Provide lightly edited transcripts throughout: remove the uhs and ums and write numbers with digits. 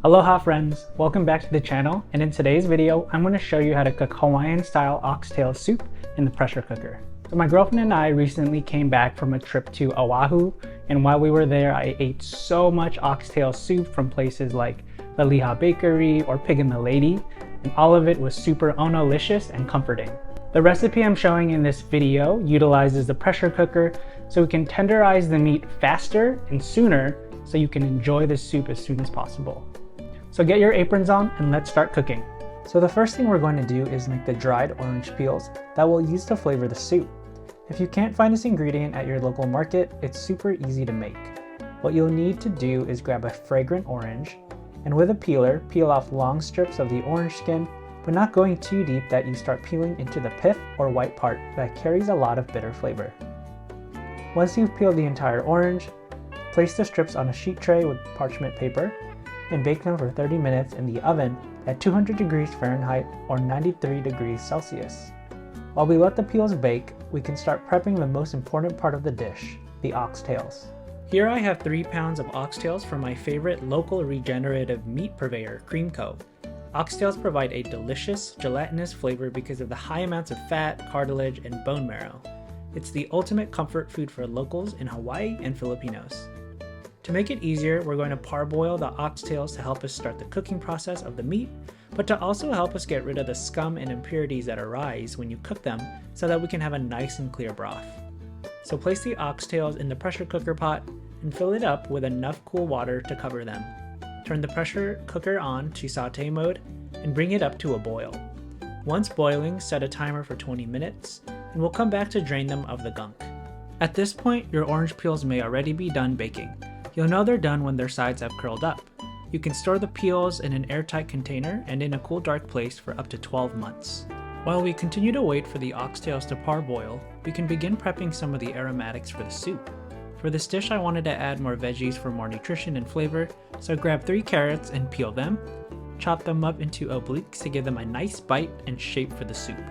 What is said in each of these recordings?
Aloha friends, welcome back to the channel, and in today's video I'm going to show you how to cook Hawaiian style oxtail soup in the pressure cooker. So my girlfriend and I recently came back from a trip to Oahu, and while we were there I ate so much oxtail soup from places like the Liha Bakery or Pig and the Lady, and all of it was super ono-licious and comforting. The recipe I'm showing in this video utilizes the pressure cooker so we can tenderize the meat faster and sooner so you can enjoy the soup as soon as possible. So get your aprons on and let's start cooking. So the first thing we're going to do is make the dried orange peels that we'll use to flavor the soup. If you can't find this ingredient at your local market, it's super easy to make. What you'll need to do is grab a fragrant orange, and with a peeler, peel off long strips of the orange skin, but not going too deep that you start peeling into the pith or white part that carries a lot of bitter flavor. Once you've peeled the entire orange, place the strips on a sheet tray with parchment paper and bake them for 30 minutes in the oven at 200 degrees Fahrenheit or 93 degrees Celsius. While we let the peels bake, we can start prepping the most important part of the dish, the oxtails. Here I have 3 pounds of oxtails from my favorite local regenerative meat purveyor, Cream Co. Oxtails provide a delicious, gelatinous flavor because of the high amounts of fat, cartilage, and bone marrow. It's the ultimate comfort food for locals in Hawaii and Filipinos. To make it easier, we're going to parboil the oxtails to help us start the cooking process of the meat, but to also help us get rid of the scum and impurities that arise when you cook them so that we can have a nice and clear broth. So place the oxtails in the pressure cooker pot and fill it up with enough cool water to cover them. Turn the pressure cooker on to saute mode and bring it up to a boil. Once boiling, set a timer for 20 minutes and we'll come back to drain them of the gunk. At this point, your orange peels may already be done baking. You'll know they're done when their sides have curled up. You can store the peels in an airtight container and in a cool dark place for up to 12 months. While we continue to wait for the oxtails to parboil, we can begin prepping some of the aromatics for the soup. For this dish I wanted to add more veggies for more nutrition and flavor, so grab 3 carrots and peel them. Chop them up into obliques to give them a nice bite and shape for the soup.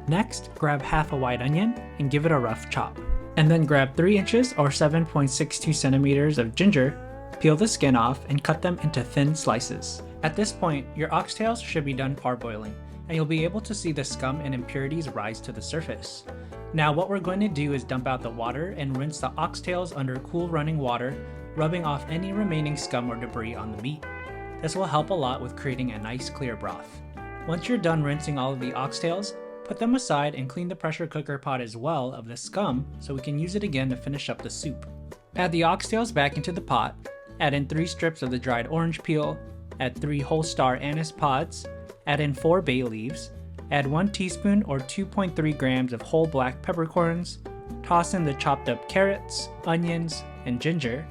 Next, grab half a white onion and give it a rough chop. And then grab 3 inches or 7.62 centimeters of ginger, peel the skin off, and cut them into thin slices. At this point, your oxtails should be done parboiling, and you'll be able to see the scum and impurities rise to the surface. Now what we're going to do is dump out the water and rinse the oxtails under cool running water, rubbing off any remaining scum or debris on the meat. This will help a lot with creating a nice clear broth. Once you're done rinsing all of the oxtails, put them aside and clean the pressure cooker pot as well of the scum so we can use it again to finish up the soup. Add the oxtails back into the pot, add in 3 strips of the dried orange peel, add 3 whole star anise pods, add in 4 bay leaves, add 1 teaspoon or 2.3 grams of whole black peppercorns, toss in the chopped up carrots, onions, and ginger,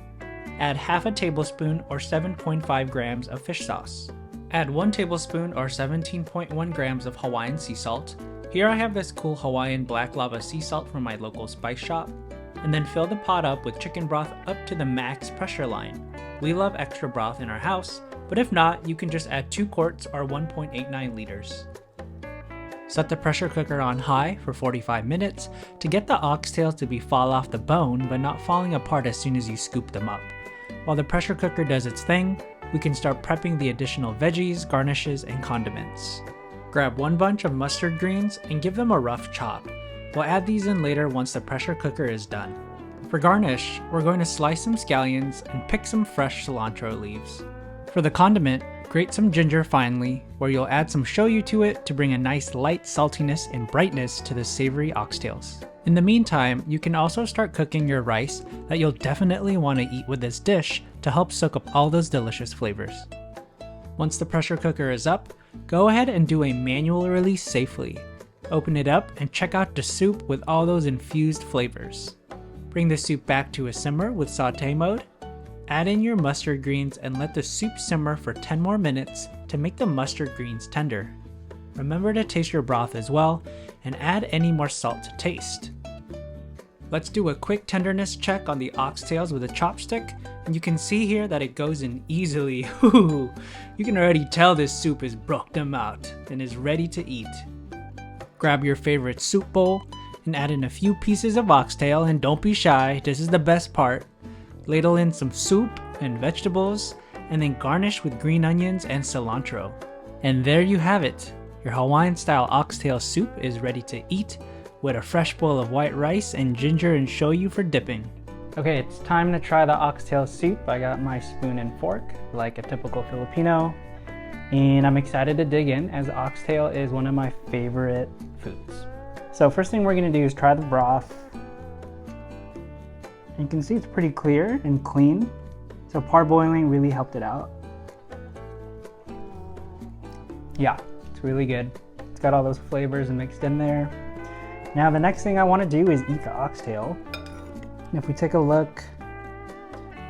add half a tablespoon or 7.5 grams of fish sauce. Add 1 tablespoon or 17.1 grams of Hawaiian sea salt. Here I have this cool Hawaiian black lava sea salt from my local spice shop, and then fill the pot up with chicken broth up to the max pressure line. We love extra broth in our house, but if not, you can just add 2 quarts or 1.89 liters. Set the pressure cooker on high for 45 minutes to get the oxtails to be fall off the bone but not falling apart as soon as you scoop them up. While the pressure cooker does its thing, we can start prepping the additional veggies, garnishes, and condiments. Grab 1 bunch of mustard greens and give them a rough chop. We'll add these in later once the pressure cooker is done. For garnish, we're going to slice some scallions and pick some fresh cilantro leaves. For the condiment, grate some ginger finely, where you'll add some shoyu to it to bring a nice light saltiness and brightness to the savory oxtails. In the meantime, you can also start cooking your rice that you'll definitely want to eat with this dish to help soak up all those delicious flavors. Once the pressure cooker is up, go ahead and do a manual release safely. Open it up and check out the soup with all those infused flavors. Bring the soup back to a simmer with saute mode. Add in your mustard greens and let the soup simmer for 10 more minutes to make the mustard greens tender. Remember to taste your broth as well and add any more salt to taste. Let's do a quick tenderness check on the oxtails with a chopstick, and you can see here that it goes in easily. You can already tell this soup is broke them out and is ready to eat. Grab your favorite soup bowl and add in a few pieces of oxtail, and don't be shy, this is the best part. Ladle in some soup and vegetables and then garnish with green onions and cilantro. And there you have it. Your Hawaiian style oxtail soup is ready to eat with a fresh bowl of white rice and ginger and shoyu for dipping. Okay, it's time to try the oxtail soup. I got my spoon and fork like a typical Filipino, and I'm excited to dig in as oxtail is one of my favorite foods. So first thing we're gonna do is try the broth. You can see it's pretty clear and clean. So parboiling really helped it out. Yeah, it's really good. It's got all those flavors mixed in there. Now the next thing I want to do is eat the oxtail. And if we take a look,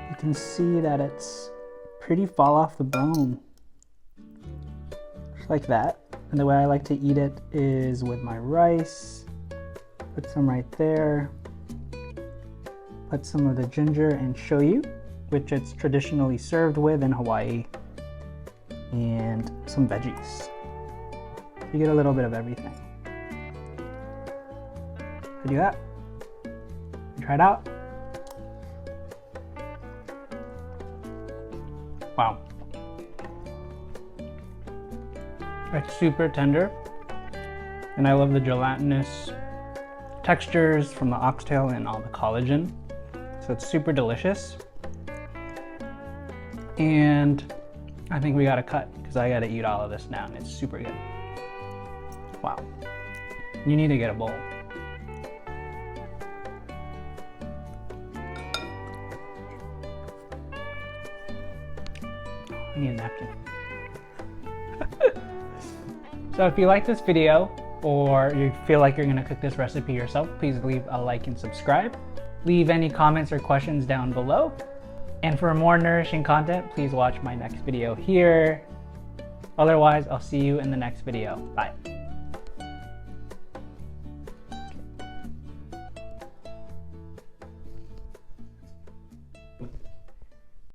you can see that it's pretty fall off the bone. Just like that. And the way I like to eat it is with my rice. Put some right there. Put some of the ginger and shoyu, which it's traditionally served with in Hawaii, and some veggies. You get a little bit of everything. So do that. Try it out. Wow. It's super tender, and I love the gelatinous textures from the oxtail and all the collagen. So it's super delicious. And I think we gotta cut because I gotta eat all of this now and it's super good. Wow. You need to get a bowl. I need a napkin. So if you like this video or you feel like you're gonna cook this recipe yourself, please leave a like and subscribe. Leave any comments or questions down below. And for more nourishing content, please watch my next video here. Otherwise, I'll see you in the next video. Bye.